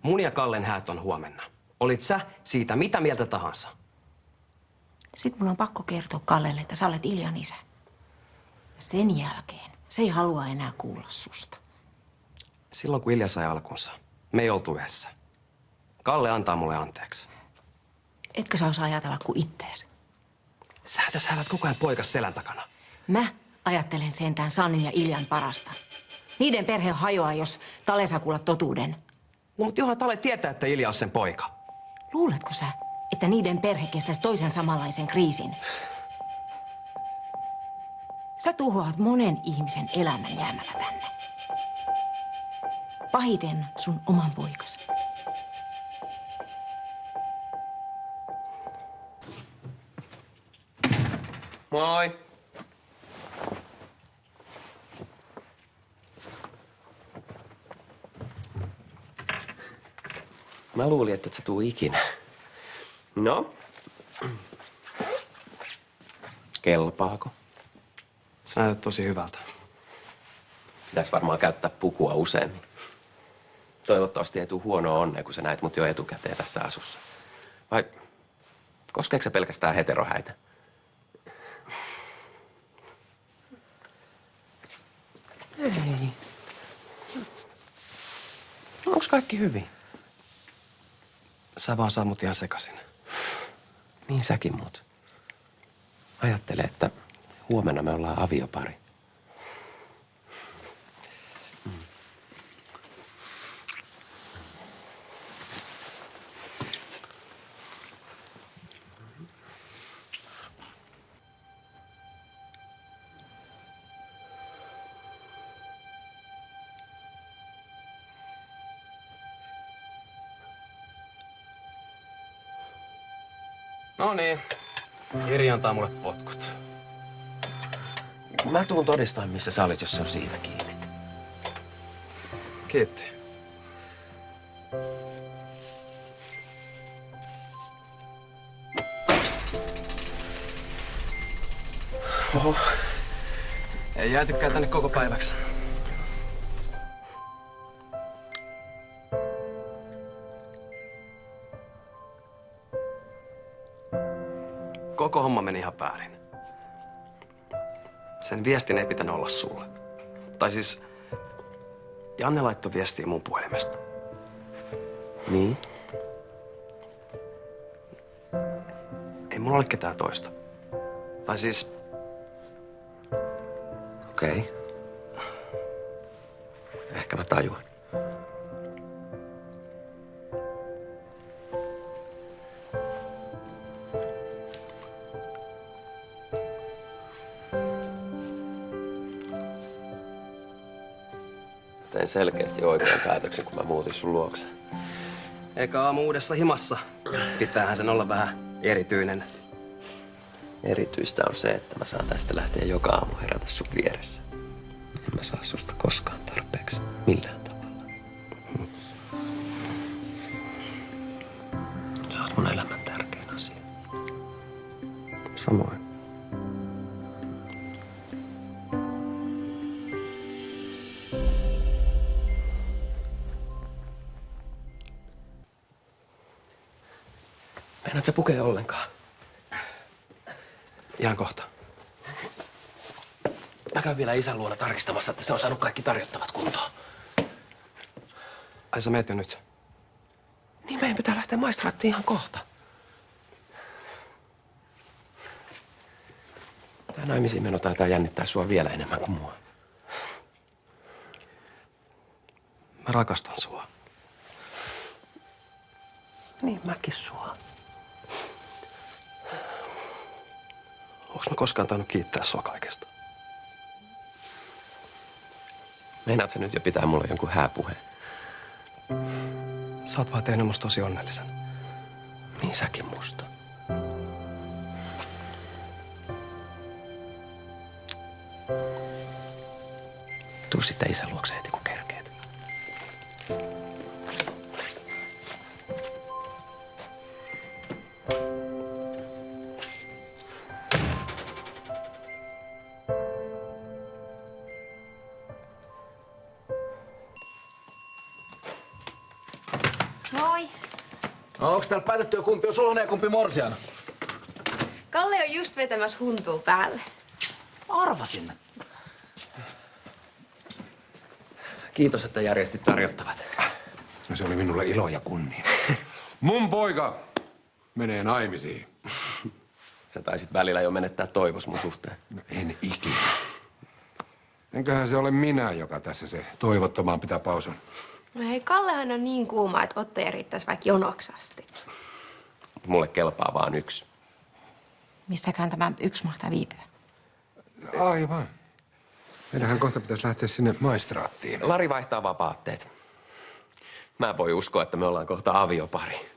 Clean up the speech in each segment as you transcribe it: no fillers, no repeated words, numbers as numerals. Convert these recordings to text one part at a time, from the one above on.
Mun ja Kallen häät on huomenna. Olit sä siitä mitä mieltä tahansa? Sitten mun on pakko kertoa Kallelle, että sä olet Iljan isä. Ja sen jälkeen se ei halua enää kuulla susta. Silloin kun Ilja sai alkunsa, me ei oltu yhdessä. Kalle antaa mulle anteeksi. Etkö sä osaa ajatella kuin ittees? Sä tässä hävät koko ajan poikas selän takana. Mä ajattelen sentään Sannin ja Iljan parasta. Niiden perhe hajoaa, jos Tale saa kuulla totuuden. No mutta johan Tale tietää, että Ilja on sen poika. Luuletko sä, että niiden perhe kestäisi toisen samanlaisen kriisin? Sä tuhoat monen ihmisen elämän jäämällä tänne. Pahiten sun oman poikasi. Moi. Mä luulin, että et sä tuu ikinä. No? Kelpaako? Sä näytät tosi hyvältä. Pitäis varmaan käyttää pukua useammin. Toivottavasti ei tuu huonoa onnea, kun sä näet mut jo etukäteen tässä asussa. Vai koskeeko sä pelkästään heterohäitä? Ei. Onks kaikki hyvin? Sä vaan saa mut ihan sekasin. Niin säkin mut. Ajattele, että huomenna me ollaan aviopari. No niin. Jiri antaa mulle potkut. Mä tuun todistamaan, missä sä olit, jos se on siitä kiinni. Kiitti. Oho. Ei jäätykään tänne koko päiväksi. Koko homma meni ihan väärin. Sen viestin ei pitänyt olla sulle. Tai siis, Janne laittoi viestiä mun puhelimesta. Niin? Ei mulla ole ketään toista. Tai siis... Okei. Ehkä mä tajuan. Tein selkeästi oikean päätöksen, kun mä muutin sun luokse. Eikä aamu uudessa himassa. Pitäähän sen olla vähän erityinen. Erityistä on se, että mä saan tästä lähteä joka aamu herätä sun vieressä. En mä saa susta koskaan tarpeeksi millään tavalla. Sä oot mun elämän tärkein asia. Samoin. Meinaat sä pukee ollenkaan? Ihan kohta. Mä käyn vielä isän luona tarkistamassa, että se on saanut kaikki tarjottavat kuntoon. Ai sä meet jo nyt? Niin meidän pitää lähteä maistraattiin ihan kohta. Tää naimisiin meno taitaa jännittää sua vielä enemmän kuin mua. Mä rakastan sua. Niin mäkin sua. Onks mä koskaan tainnut kiittää sua kaikesta? Meinaat sä nyt jo pitää mulle jonkun hääpuheen? Sä oot vaan tehnyt musta tosi onnellisen. Niin säkin musta. Tuu sitten isän luokse heti kun kerkeet. Moi. No, onks täällä päätetty jo kumpi on sulhanen ja kumpi morsiana? Kalle on just vetämässä huntua päälle. Arvasin. Kiitos, että järjestit tarjottavat. No se oli minulle ilo ja kunnia. Mun poika menee naimisiin. Sä taisit välillä jo menettää toivos mun suhteen. No en ikinä. Enköhän se ole minä, joka tässä se toivottomaan pitää pausun. No hei, Kallehan on niin kuuma, että ottaja riittäisi vaikka jonoksasti. Mulle kelpaa vaan yksi. Missäkään tämä yksi mahtaa viipyä? Aivan. Meidänhän kohta pitäisi lähteä sinne maistraattiin. Lari vaihtaa vapaatteet. Mä en voi uskoa, että me ollaan kohta aviopari.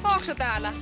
Ootko sä täällä?